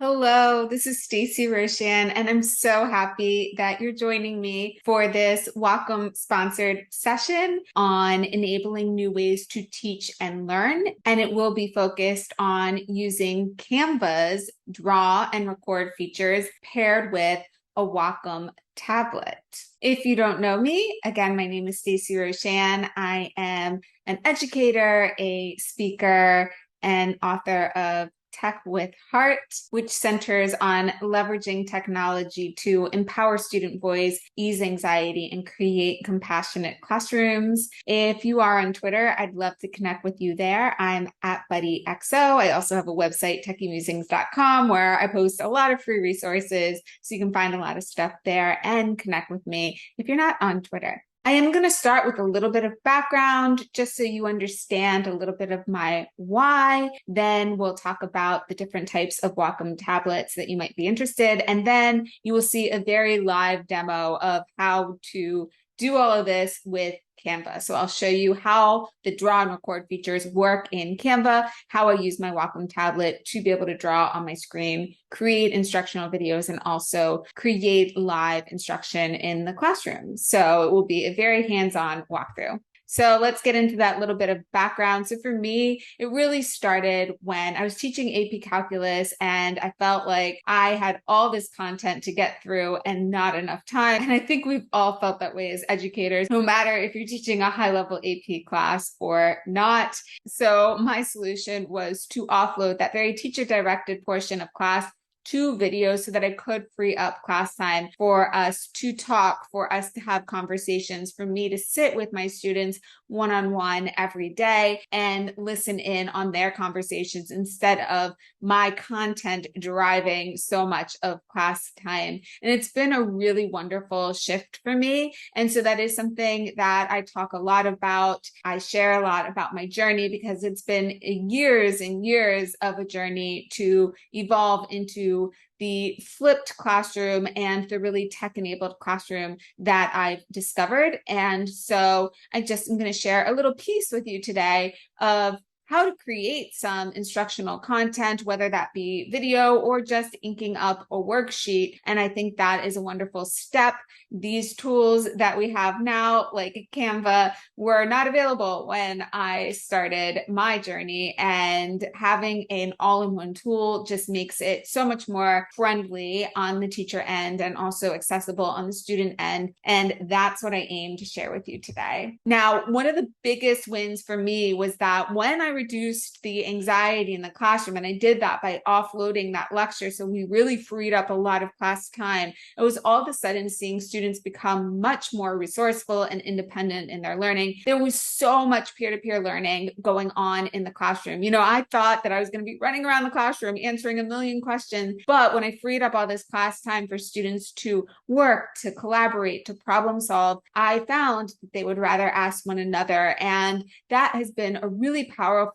Hello, this is Stacey Roshan, and I'm so happy that you're joining me for this Wacom sponsored session on enabling new ways to teach and learn. And it will be focused on using Canva's draw and record features paired with a Wacom tablet. If you don't know me, again, my name is Stacey Roshan. I am an educator, a speaker, and author of Tech with Heart, which centers on leveraging technology to empower student voice, ease anxiety, and create compassionate classrooms. If you are on Twitter, I'd love to connect with you there. I'm at BuddyXO. I also have a website, techiemusings.com, where I post a lot of free resources, so you can find a lot of stuff there and connect with me if you're not on Twitter. I am going to start with a little bit of background just so you understand a little bit of my why. Then we'll talk about the different types of Wacom tablets that you might be interested. And then you will see a very live demo of how to do all of this with Canva. So I'll show you how the draw and record features work in Canva, how I use my Wacom tablet to be able to draw on my screen, create instructional videos, and also create live instruction in the classroom. So it will be a very hands-on walkthrough. So let's get into that little bit of background. So for me, it really started when I was teaching AP Calculus and I felt like I had all this content to get through and not enough time. And I think we've all felt that way as educators, no matter if you're teaching a high-level AP class or not. So my solution was to offload that very teacher-directed portion of class to videos so that I could free up class time for us to talk, for us to have conversations, for me to sit with my students one-on-one every day and listen in on their conversations instead of my content driving so much of class time. And it's been a really wonderful shift for me. And so that is something that I talk a lot about. I share a lot about my journey because it's been years and years of a journey to evolve into the flipped classroom and the really tech-enabled classroom that I've discovered. And so I just am going to share a little piece with you today of how to create some instructional content, whether that be video or just inking up a worksheet. And I think that is a wonderful step. These tools that we have now, like Canva, were not available when I started my journey. And having an all-in-one tool just makes it so much more friendly on the teacher end and also accessible on the student end. And that's what I aim to share with you today. Now, one of the biggest wins for me was that when I reduced the anxiety in the classroom, and I did that by offloading that lecture, so we really freed up a lot of class time, it was all of a sudden seeing students become much more resourceful and independent in their learning. There was so much peer-to-peer learning going on in the classroom. You know, I thought that I was going to be running around the classroom answering a million questions, but when I freed up all this class time for students to work, to collaborate, to problem solve, I found that they would rather ask one another. And that has been a really powerful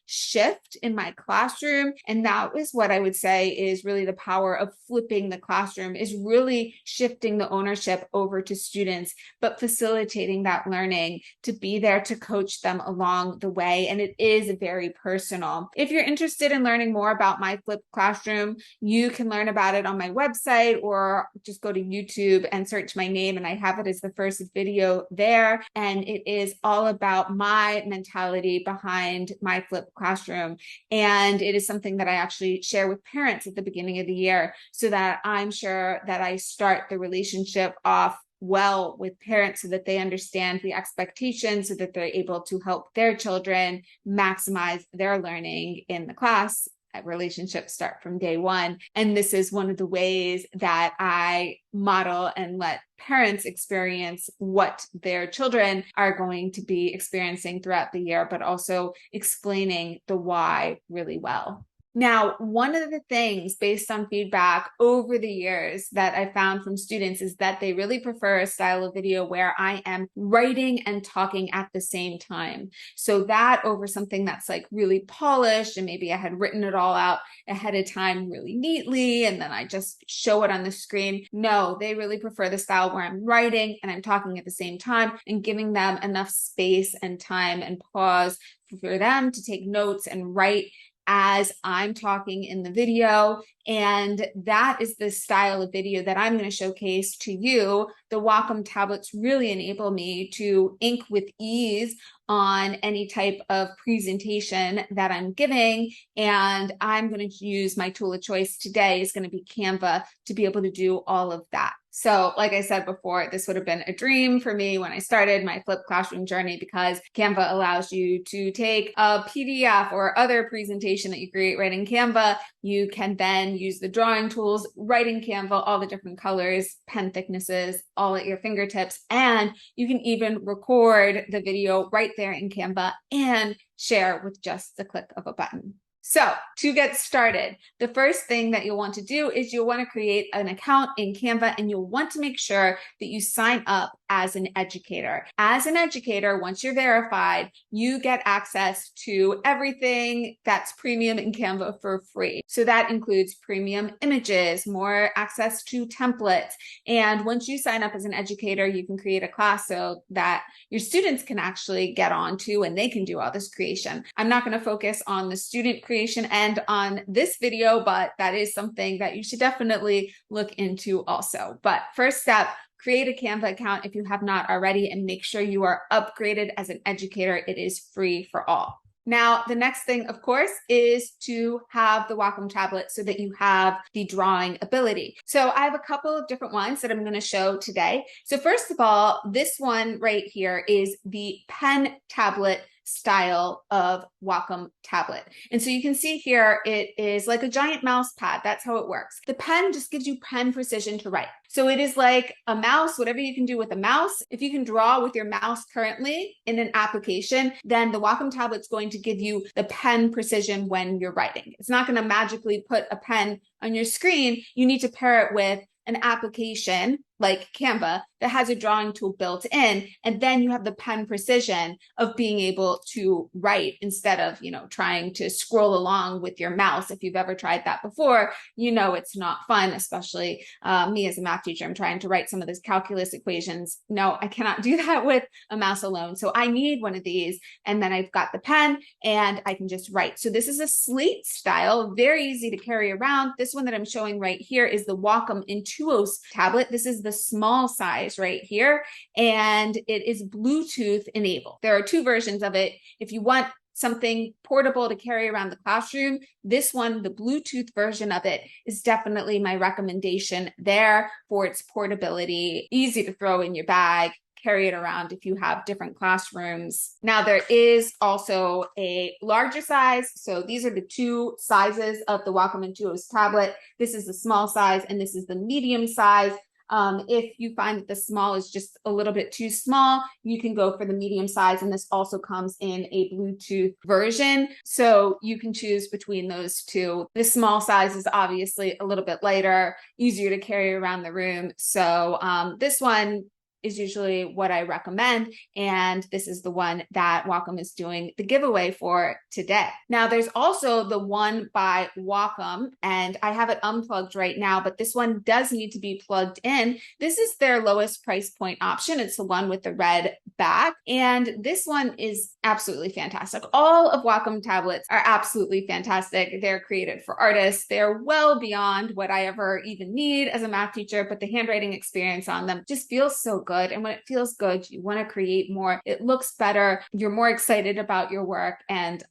shift in my classroom. And that is what I would say is really the power of flipping the classroom, is really shifting the ownership over to students, but facilitating that learning, to be there to coach them along the way. And it is very personal. If you're interested in learning more about my flipped classroom, you can learn about it on my website or just go to YouTube and search my name, and I have it as the first video there. And it is all about my mentality behind my flipped classroom. And it is something that I actually share with parents at the beginning of the year so that I'm sure that I start the relationship off well with parents so that they understand the expectations, so that they're able to help their children maximize their learning in the class. Relationships start from day one. And this is one of the ways that I model and let parents experience what their children are going to be experiencing throughout the year, but also explaining the why really well. Now, one of the things based on feedback over the years that I found from students is that they really prefer a style of video where I am writing and talking at the same time. So that over something that's like really polished and maybe I had written it all out ahead of time really neatly and then I just show it on the screen. No, they really prefer the style where I'm writing and I'm talking at the same time and giving them enough space and time and pause for them to take notes and write as I'm talking in the video. And that is the style of video that I'm going to showcase to you. The Wacom tablets really enable me to ink with ease on any type of presentation that I'm giving. And I'm going to use my tool of choice today is going to be Canva to be able to do all of that. So like I said before, this would have been a dream for me when I started my flipped classroom journey, because Canva allows you to take a PDF or other presentation that you create right in Canva. You can then use the drawing tools right in Canva, all the different colors, pen thicknesses, all at your fingertips. And you can even record the video right there in Canva and share with just the click of a button. So to get started, the first thing that you'll want to do is you'll want to create an account in Canva, and you'll want to make sure that you sign up as an educator. As an educator, once you're verified, you get access to everything that's premium in Canva for free. So that includes premium images, more access to templates. And once you sign up as an educator, you can create a class so that your students can actually get onto and they can do all this creation. I'm not going to focus on the student creation end on this video, but that is something that you should definitely look into also. But first step, create a Canva account if you have not already, and make sure you are upgraded as an educator. It is free for all. Now, the next thing, of course, is to have the Wacom tablet so that you have the drawing ability. So I have a couple of different ones that I'm going to show today. So first of all, this one right here is the pen tablet style of Wacom tablet. And so you can see here, it is like a giant mouse pad. That's how it works. The pen just gives you pen precision to write. So it is like a mouse, whatever you can do with a mouse. If you can draw with your mouse currently in an application, then the Wacom tablet's going to give you the pen precision when you're writing. It's not going to magically put a pen on your screen. You need to pair it with an application like Canva that has a drawing tool built in, and then you have the pen precision of being able to write instead of, trying to scroll along with your mouse. If you've ever tried that before, it's not fun, especially me as a math teacher. I'm trying to write some of these calculus equations. No, I cannot do that with a mouse alone. So I need one of these, and then I've got the pen and I can just write. So this is a slate style, very easy to carry around. This one that I'm showing right here is the Wacom ideaU tablet. This is the small size right here, and it is Bluetooth enabled. There are two versions of it. If you want something portable to carry around the classroom, this one, the Bluetooth version of it, is definitely my recommendation there for its portability, easy to throw in your bag, carry it around if you have different classrooms. Now, there is also a larger size. So these are the two sizes of the Wacom ideaU tablet. This is the small size and this is the medium size. If you find that the small is just a little bit too small, you can go for the medium size. And this also comes in a Bluetooth version. So you can choose between those two. The small size is obviously a little bit lighter, easier to carry around the room. So this one is usually what I recommend. And this is the one that Wacom is doing the giveaway for today. Now, there's also the one by Wacom, and I have it unplugged right now, but this one does need to be plugged in. This is their lowest price point option. It's the one with the red back. And this one is absolutely fantastic. All of Wacom tablets are absolutely fantastic. They're created for artists. They're well beyond what I ever even need as a math teacher, but the handwriting experience on them just feels so good. And when it feels good, you want to create more. It looks better. You're more excited about your work. And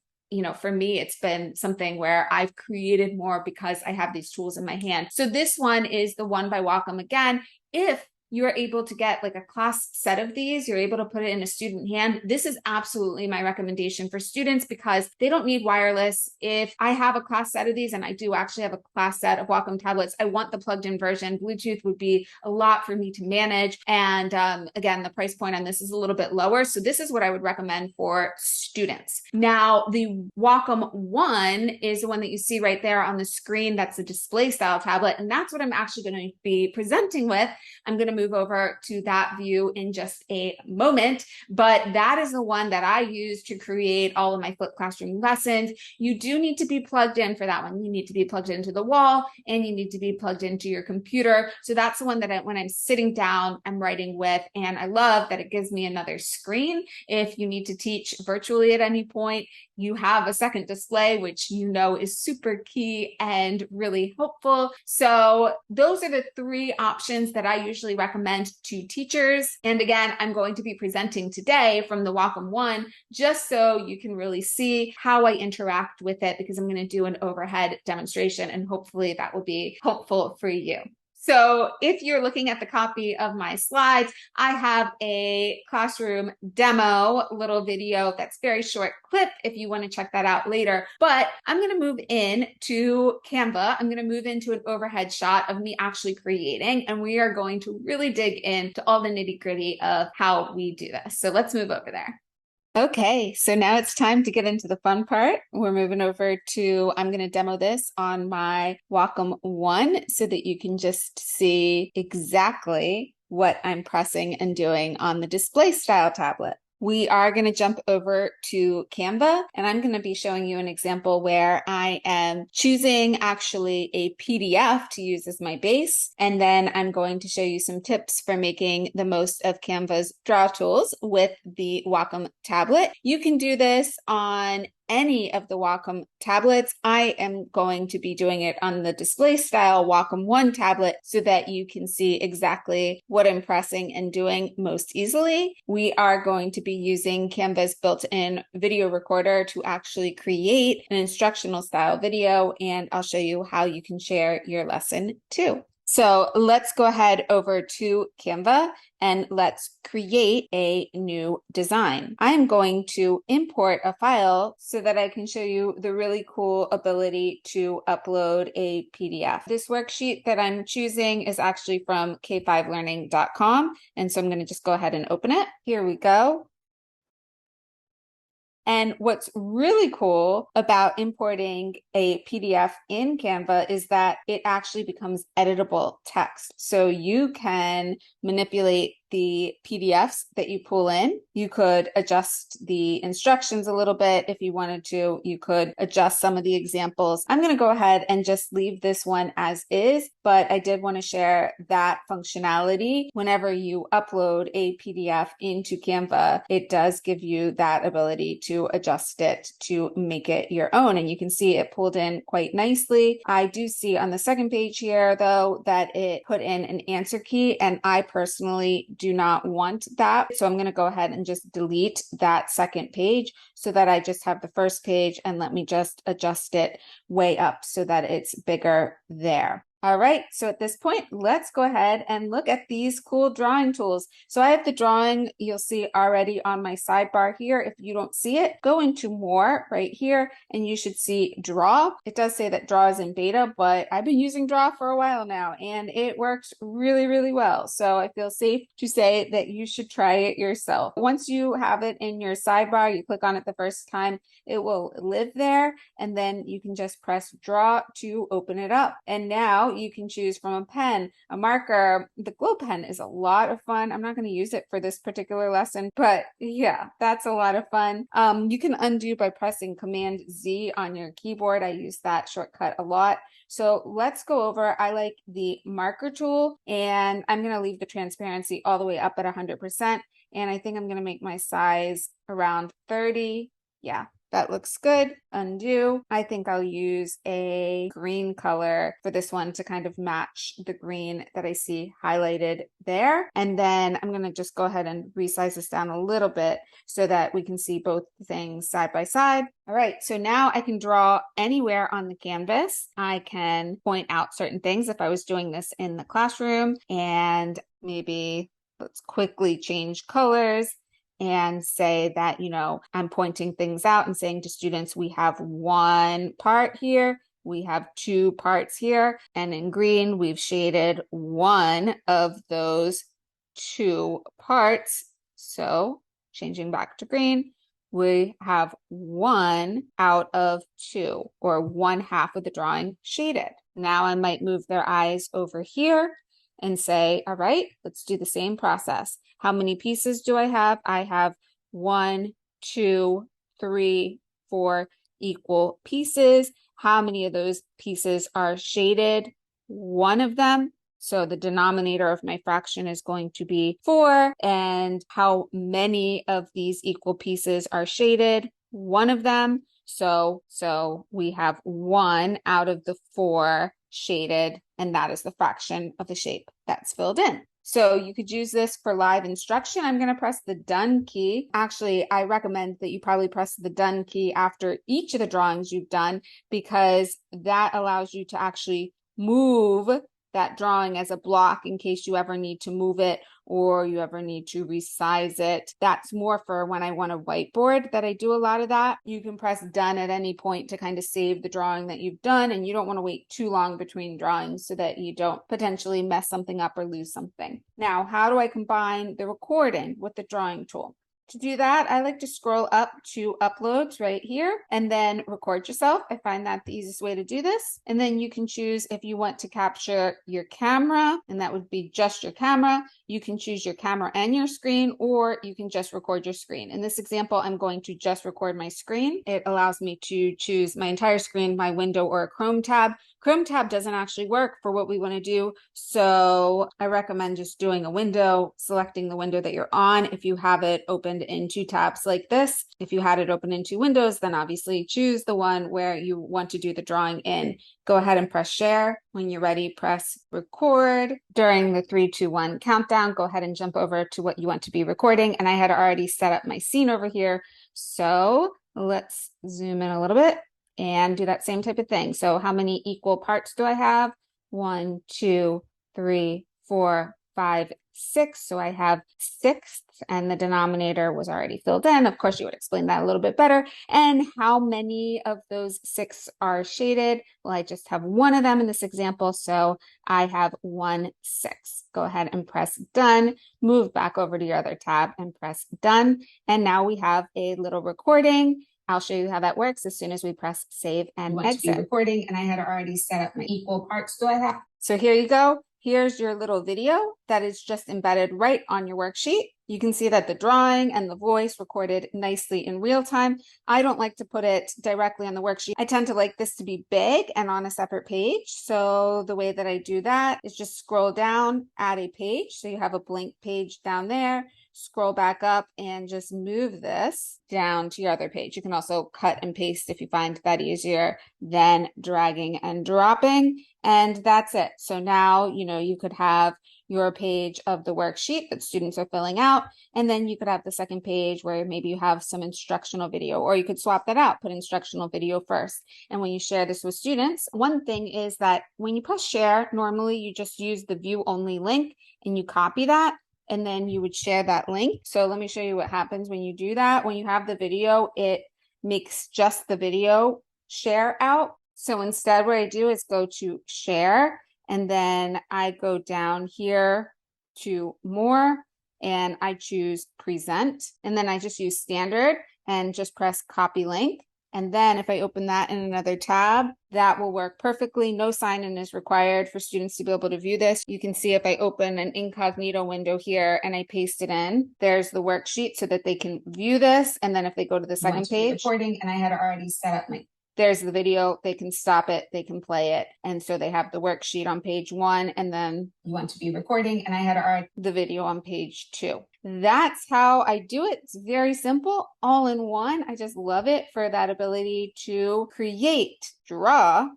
for me, it's been something where I've created more because I have these tools in my hand. So this one is the one by Wacom. Again, if you're able to get like a class set of these, you're able to put it in a student hand. This is absolutely my recommendation for students because they don't need wireless. If I have a class set of these, and I do actually have a class set of Wacom tablets, I want the plugged in version. Bluetooth would be a lot for me to manage. And again, the price point on this is a little bit lower. So this is what I would recommend for students. Now, the Wacom One is the one that you see right there on the screen. That's a display style tablet. And that's what I'm actually going to be presenting with. I'm going to move over to that view in just a moment, but that is the one that I use to create all of my flipped classroom lessons. You do need to be plugged in for that one. You need to be plugged into the wall and you need to be plugged into your computer. So that's the one that when I'm sitting down, I'm writing with, and I love that it gives me another screen. If you need to teach virtually at any point, you have a second display, which you know is super key and really helpful. So those are the three options that I usually recommend to teachers. And again, I'm going to be presenting today from the Wacom One, just so you can really see how I interact with it, because I'm going to do an overhead demonstration and hopefully that will be helpful for you. So if you're looking at the copy of my slides, I have a classroom demo little video that's very short clip if you want to check that out later. But I'm going to move in to Canva. I'm going to move into an overhead shot of me actually creating, and we are going to really dig into all the nitty-gritty of how we do this. So let's move over there. Okay, so now it's time to get into the fun part. We're moving over to, I'm going to demo this on my Wacom One so that you can just see exactly what I'm pressing and doing on the display style tablet. We are going to jump over to Canva, and I'm going to be showing you an example where I am choosing actually a PDF to use as my base. And then I'm going to show you some tips for making the most of Canva's draw tools with the Wacom tablet. You can do this on any of the Wacom tablets. I am going to be doing it on the display style Wacom One tablet so that you can see exactly what I'm pressing and doing most easily. We are going to be using Canva's built-in video recorder to actually create an instructional style video, and I'll show you how you can share your lesson too. So let's go ahead over to Canva and let's create a new design. I'm going to import a file so that I can show you the really cool ability to upload a PDF. This worksheet that I'm choosing is actually from k5learning.com. And so I'm going to just go ahead and open it. Here we go. And what's really cool about importing a PDF in Canva is that it actually becomes editable text. So you can manipulate the PDFs that you pull in. You could adjust the instructions a little bit if you wanted to. You could adjust some of the examples. I'm going to go ahead and just leave this one as is, but I did want to share that functionality. Whenever you upload a PDF into Canva, it does give you that ability to adjust it to make it your own. And you can see it pulled in quite nicely. I do see on the second page here, though, that it put in an answer key, and I personally do not want that. So I'm going to go ahead and just delete that second page so that I just have the first page, and let me just adjust it way up so that it's bigger there. All right, so at this point, let's go ahead and look at these cool drawing tools. So I have the drawing you'll see already on my sidebar here. If you don't see it, go into more right here and you should see draw. It does say that draw is in beta, but I've been using draw for a while now and it works really, really well. So I feel safe to say that you should try it yourself. Once you have it in your sidebar, you click on it the first time, it will live there, and then you can just press draw to open it up. And now you can choose from a pen, a marker. The glow pen is a lot of fun. I'm not going to use it for this particular lesson, but yeah, that's a lot of fun. You can undo by pressing Command Z on your keyboard. I use that shortcut a lot. So let's go over. I like the marker tool, and I'm going to leave the transparency all the way up at 100%. And I think I'm going to make my size around 30. Yeah. That looks good. Undo. I think I'll use a green color for this one to kind of match the green that I see highlighted there. And then I'm going to just go ahead and resize this down a little bit so that we can see both things side by side. All right, so now I can draw anywhere on the canvas. I can point out certain things if I was doing this in the classroom, and maybe let's quickly change colors and say that, you know, I'm pointing things out and saying to students, we have one part here, we have two parts here, and in green, we've shaded one of those two parts. So changing back to green, we have one out of two, or one half of the drawing shaded. Now I might move their eyes over here and say, all right, let's do the same process. How many pieces do I have? I have 1, 2, 3, 4 equal pieces. How many of those pieces are shaded? 1 of them. So the denominator of my fraction is going to be 4. And how many of these equal pieces are shaded? 1 of them. So we have 1 out of the 4 shaded, and that is the fraction of the shape that's filled in. So you could use this for live instruction. I'm going to press the done key. Actually, I recommend that you probably press the done key after each of the drawings you've done, because that allows you to actually move that drawing as a block in case you ever need to move it or you ever need to resize it. That's more for when I want a whiteboard that I do a lot of that. You can press done at any point to kind of save the drawing that you've done, and you don't want to wait too long between drawings so that you don't potentially mess something up or lose something. Now, how do I combine the recording with the drawing tool? To do that, I like to scroll up to uploads right here and then record yourself. I find that the easiest way to do this. And then you can choose if you want to capture your camera, and that would be just your camera. You can choose your camera and your screen, or you can just record your screen. In this example, I'm going to just record my screen. It allows me to choose my entire screen, my window, or a Chrome tab. Chrome tab doesn't actually work for what we want to do, so I recommend just doing a window, selecting the window that you're on. If you have it opened in 2 tabs like this, if you had it open in 2 windows, then obviously choose the one where you want to do the drawing in. Go ahead and press share. When you're ready, press record. During the 3, 2, 1 countdown, go ahead and jump over to what you want to be recording. And I had already set up my scene over here, so let's zoom in a little bit and do that same type of thing. So how many equal parts do I have? 1, 2, 3, 4, 5, 6. So I have 6, and the denominator was already filled in. Of course, you would explain that a little bit better. And how many of those 6 are shaded? Well, I just have 1 of them in this example, so I have 1, 6. Go ahead and press done. Move back over to your other tab and press done. And now we have a little recording. I'll show you how that works as soon as we press save and exit. Recording, and I had already set up my equal parts. Do I have? So here you go. Here's your little video that is just embedded right on your worksheet. You can see that the drawing and the voice recorded nicely in real time. I don't like to put it directly on the worksheet. I tend to like this to be big and on a separate page. So the way that I do that is just scroll down, add a page. So you have a blank page down there. Scroll back up and just move this down to your other page. You can also cut and paste if you find that easier than dragging and dropping. And that's it. So now, you could have your page of the worksheet that students are filling out, and then you could have the second page where maybe you have some instructional video, or you could swap that out, put instructional video first. And when you share this with students, one thing is that when you press share, normally you just use the view only link and you copy that, and then you would share that link. So let me show you what happens when you do that. When you have the video, it makes just the video share out. So instead, what I do is go to share, and then I go down here to more, and I choose present, and then I just use standard and just press copy link. And then if I open that in another tab, that will work perfectly. No sign-in is required for students to be able to view this. You can see if I open an incognito window here and I paste it in, there's the worksheet so that they can view this. And then if they go to the second page, recording, and I had already set up there's the video, they can stop it, they can play it. And so they have the worksheet on page 1, and then you want to be recording, and I had already the video on page 2. That's how I do it. It's very simple, all in one. I just love it for that ability to create, draw,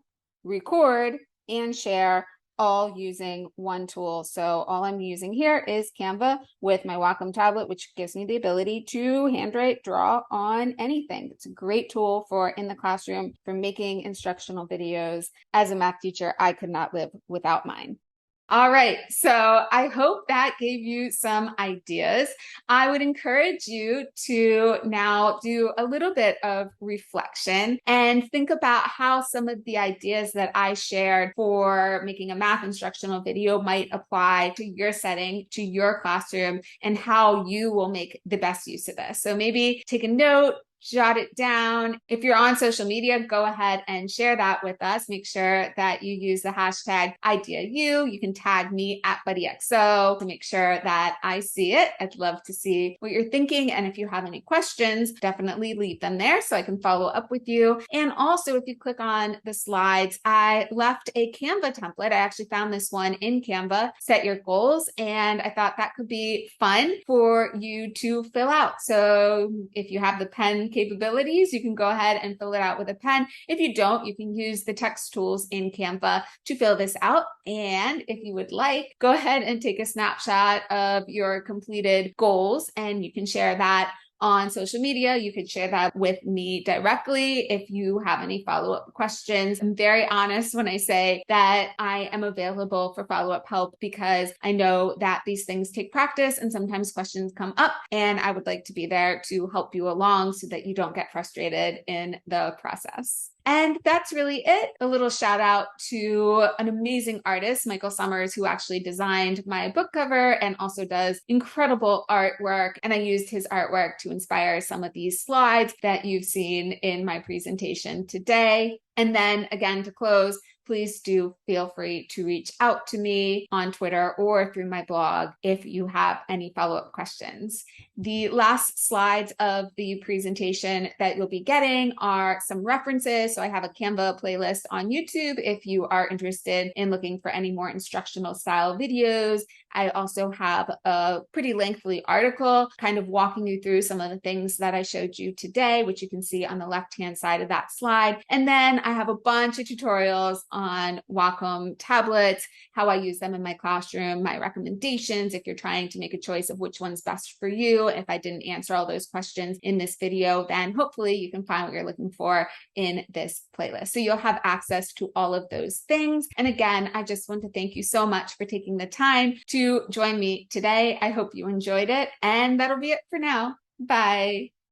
record, and share, all using one tool. So all I'm using here is Canva with my Wacom tablet, which gives me the ability to handwrite, draw on anything. It's a great tool for in the classroom for making instructional videos. As a math teacher, I could not live without mine. All right, so I hope that gave you some ideas. I would encourage you to now do a little bit of reflection and think about how some of the ideas that I shared for making a math instructional video might apply to your setting, to your classroom, and how you will make the best use of this. So maybe take a note, jot it down. If you're on social media, go ahead and share that with us. Make sure that you use the hashtag ideaU. You can tag me at BuddyXO to make sure that I see it. I'd love to see what you're thinking. And if you have any questions, definitely leave them there so I can follow up with you. And also, if you click on the slides, I left a Canva template. I actually found this one in Canva, Set Your Goals. And I thought that could be fun for you to fill out. So if you have the pen capabilities, you can go ahead and fill it out with a pen. If you don't, you can use the text tools in Canva to fill this out. And if you would like, go ahead and take a snapshot of your completed goals, and you can share that on social media. You could share that with me directly if you have any follow-up questions. I'm very honest when I say that I am available for follow-up help, because I know that these things take practice and sometimes questions come up, and I would like to be there to help you along so that you don't get frustrated in the process. And that's really it. A little shout out to an amazing artist, Michael Summers, who actually designed my book cover and also does incredible artwork. And I used his artwork to inspire some of these slides that you've seen in my presentation today. And then again, to close, please do feel free to reach out to me on Twitter or through my blog if you have any follow-up questions. The last slides of the presentation that you'll be getting are some references. So I have a Canva playlist on YouTube if you are interested in looking for any more instructional style videos. I also have a pretty lengthy article kind of walking you through some of the things that I showed you today, which you can see on the left-hand side of that slide. And then I have a bunch of tutorials on Wacom tablets, how I use them in my classroom, my recommendations if you're trying to make a choice of which one's best for you. If I didn't answer all those questions in this video, then hopefully you can find what you're looking for in this playlist. So you'll have access to all of those things. And again, I just want to thank you so much for taking the time to join me today. I hope you enjoyed it, and that'll be it for now. Bye.